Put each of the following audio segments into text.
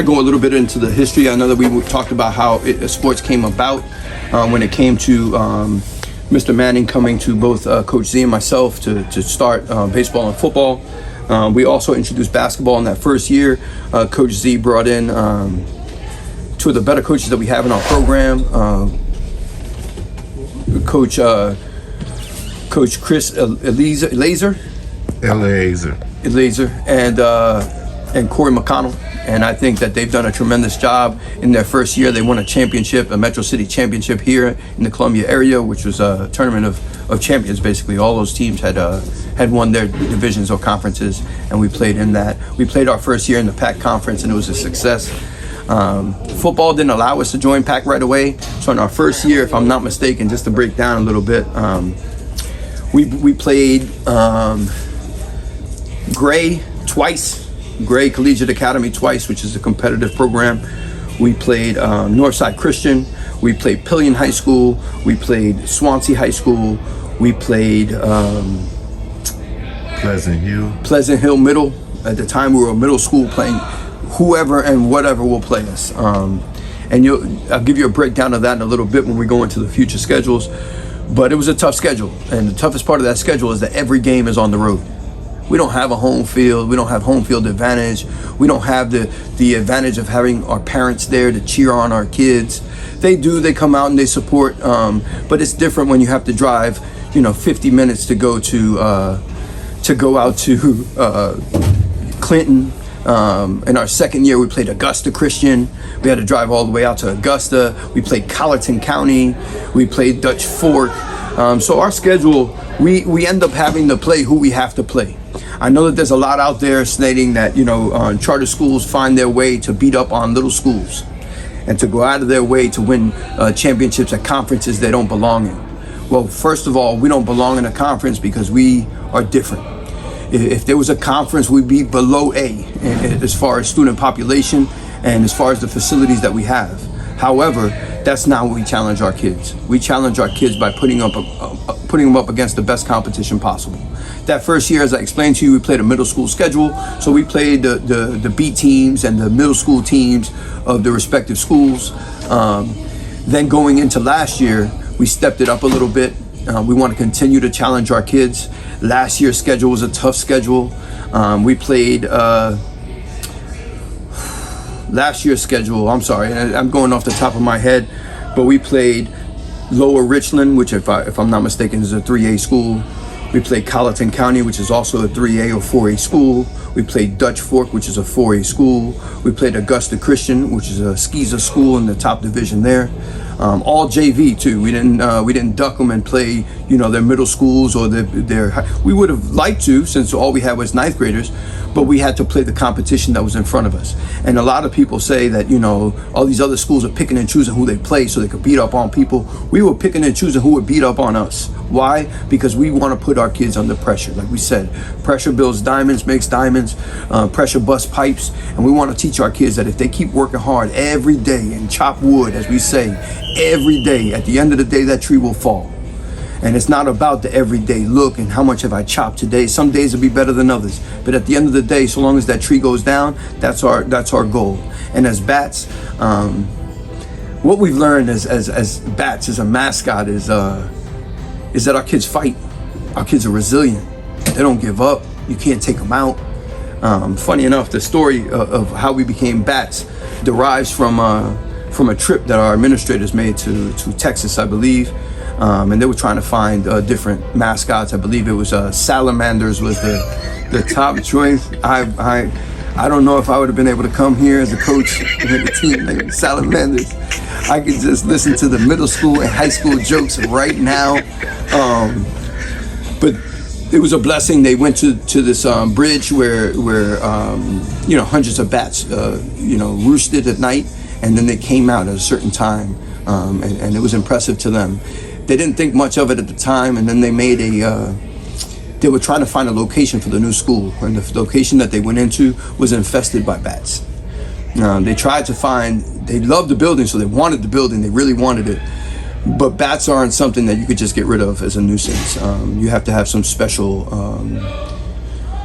kind of go a little bit into the history. I know that we talked about how sports came about when it came to Mr. Manning coming to both Coach Z and myself to start baseball and football. We also introduced basketball in that first year. Coach Z brought in two of the better coaches that we have in our program. Coach Chris Eliezer, and Corey McConnell. And I think that they've done a tremendous job in their first year. They won a championship, a Metro City championship here in the Columbia area, which was a tournament of champions. Basically, all those teams had won their divisions or conferences, and we played in that. We played our first year in the PAC conference, and it was a success. Football didn't allow us to join PAC right away. So in our first year, if I'm not mistaken, just to break down a little bit, we played Gray twice. Gray Collegiate Academy twice, which is a competitive program. We played Northside Christian. We played Pillion High School. We played Swansea High School. We played Pleasant Hill Middle. At the time, we were a middle school playing whoever and whatever will play us. And I'll give you a breakdown of that in a little bit when we go into the future schedules. But it was a tough schedule. And the toughest part of that schedule is that every game is on the road. We don't have a home field. We don't have home field advantage. We don't have the advantage of having our parents there to cheer on our kids. They do. They come out and they support. But it's different when you have to drive, 50 minutes to go out to Clinton. In our second year, we played Augusta Christian. We had to drive all the way out to Augusta. We played Colleton County. We played Dutch Fork. So our schedule, we end up having to play who we have to play. I know that there's a lot out there stating that, charter schools find their way to beat up on little schools and to go out of their way to win championships at conferences they don't belong in. Well, first of all, we don't belong in a conference because we are different. If there was a conference, we'd be below A as far as student population and as far as the facilities that we have. However, that's not what we challenge our kids. We challenge our kids by putting them up against the best competition possible. That first year, as I explained to you, we played a middle school schedule. So we played the B teams and the middle school teams of the respective schools. Then going into last year, we stepped it up a little bit. We want to continue to challenge our kids. Last year's schedule was a tough schedule. We played last year's schedule. I'm sorry, I'm going off the top of my head, but we played Lower Richland, which if I'm not mistaken is a 3A school. We played Colleton County, which is also a 3A or 4A school. We played Dutch Fork, which is a 4A school. We played Augusta Christian, which is a Skeezer school in the top division there. All JV too. We didn't duck them and play, their middle schools or their. We would have liked to, since all we had was ninth graders, but we had to play the competition that was in front of us. And a lot of people say that all these other schools are picking and choosing who they play so they could beat up on people. We were picking and choosing who would beat up on us. Why? Because we want to put our kids under pressure. Like we said, pressure builds diamonds, makes diamonds. Pressure busts pipes, and we want to teach our kids that if they keep working hard every day and chop wood, as we say, every day, at the end of the day, that tree will fall. And it's not about the everyday look and how much have I chopped today. Some days will be better than others, but at the end of the day, so long as that tree goes down, that's our goal. And as bats, what we've learned as bats, as a mascot, is that our kids fight. Our kids are resilient. They don't give up. You can't take them out. Funny enough, the story of how we became bats derives from a trip that our administrators made to Texas, I believe. And they were trying to find different mascots. I believe it was salamanders was the top choice. I don't know if I would have been able to come here as a coach with the team named Salamanders. I could just listen to the middle school and high school jokes right now. But it was a blessing. They went to this bridge where hundreds of bats roosted at night, and then they came out at a certain time, and it was impressive to them. They didn't think much of it at the time, and then they made they were trying to find a location for the new school, and the location that they went into was infested by bats. They tried to find, they loved the building, so they wanted the building, they really wanted it. But bats aren't something that you could just get rid of as a nuisance. You have to have some special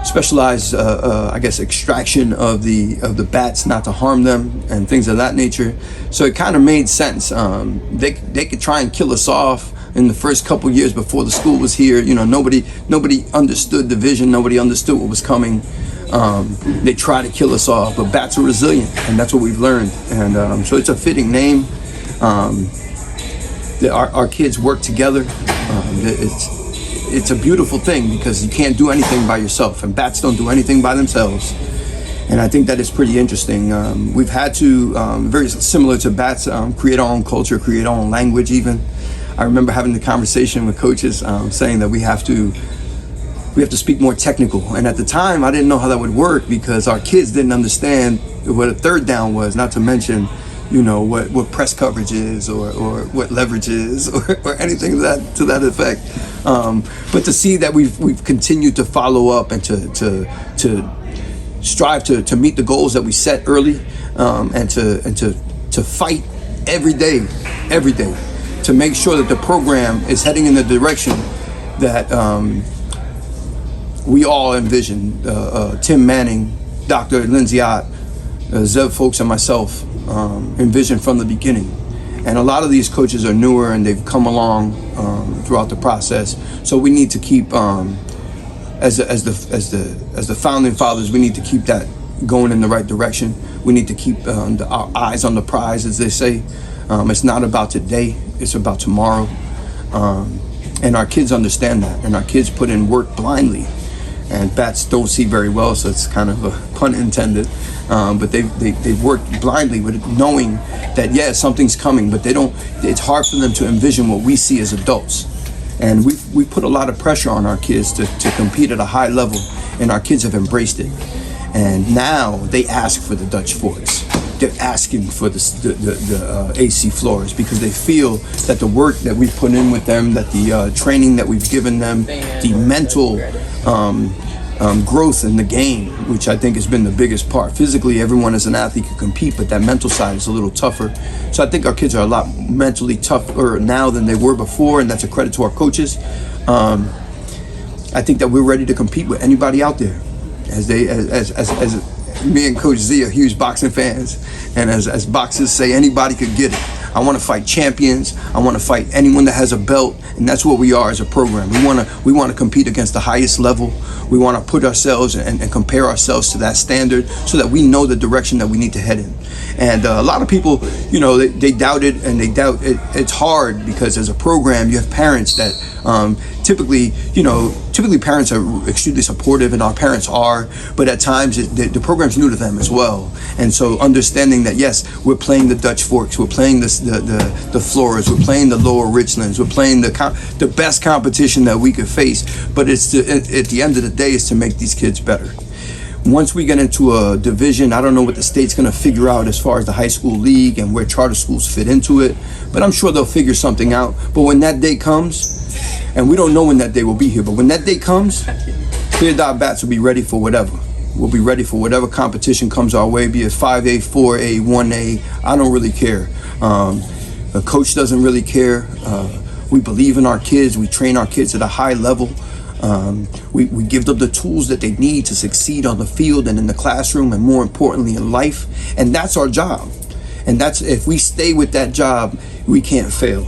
specialized, I guess, extraction of the bats, not to harm them and things of that nature. So it kind of made sense. They could try and kill us off in the first couple years before the school was here. Nobody understood the vision. Nobody understood what was coming. They try to kill us off, but bats are resilient, and that's what we've learned. And so it's a fitting name. Our kids work together. It's a beautiful thing because you can't do anything by yourself, and bats don't do anything by themselves. And I think that is pretty interesting. We've had to, very similar to bats, create our own culture, create our own language even. I remember having the conversation with coaches saying that we have to speak more technical. And at the time, I didn't know how that would work because our kids didn't understand what a third down was, not to mention, what press coverage is or what leverage is or anything to that effect. But to see that we've continued to follow up and to strive to meet the goals that we set early, and to fight every day to make sure that the program is heading in the direction that we all envisioned. Tim Manning, Dr. Lindsay Ott, Zev Folks, and myself envisioned from the beginning. And a lot of these coaches are newer and they've come along throughout the process. So we need to keep, as the founding fathers, we need to keep that going in the right direction. We need to keep our eyes on the prize, as they say. It's not about today, it's about tomorrow. And our kids understand that, and our kids put in work blindly. And bats don't see very well, so it's kind of a pun intended. But they've worked blindly with knowing that, yeah, something's coming, but it's hard for them to envision what we see as adults. And we put a lot of pressure on our kids to compete at a high level, and our kids have embraced it. And now they ask for the Dutch forks. They're asking for the AC floors because they feel that the work that we've put in with them, that the training that we've given them, the mental growth in the game, which I think has been the biggest part. Physically, everyone as an athlete can compete, but that mental side is a little tougher. So I think our kids are a lot mentally tougher now than they were before, and that's a credit to our coaches. I think that we're ready to compete with anybody out there. As me and Coach Z are huge boxing fans, and as boxers say, anybody could get it. I want to fight champions. I want to fight anyone that has a belt, and that's what we are as a program. We want to compete against the highest level. We want to put ourselves and compare ourselves to that standard so that we know the direction that we need to head in. And a lot of people, they doubt it, and they doubt it. It's hard because as a program, you have parents that typically parents are extremely supportive, and our parents are, but at times the program's new to them as well. And so understanding that, yes, we're playing the Dutch Forks, we're playing the Floras, we're playing the Lower Richlands, we're playing the best competition that we could face, but at the end of the day, it's to make these kids better. Once we get into a division, I don't know what the state's going to figure out as far as the high school league and where charter schools fit into it, but I'm sure they'll figure something out. But when that day comes, and we don't know when that day will be here, but when that day comes, Clear Dot Bats will be ready for whatever. We'll be ready for whatever competition comes our way, be it 5A, 4A, 1A. I don't really care. The coach doesn't really care. We believe in our kids. We train our kids at a high level. We give them the tools that they need to succeed on the field and in the classroom, and more importantly in life. And that's our job. And that's, if we stay with that job, we can't fail.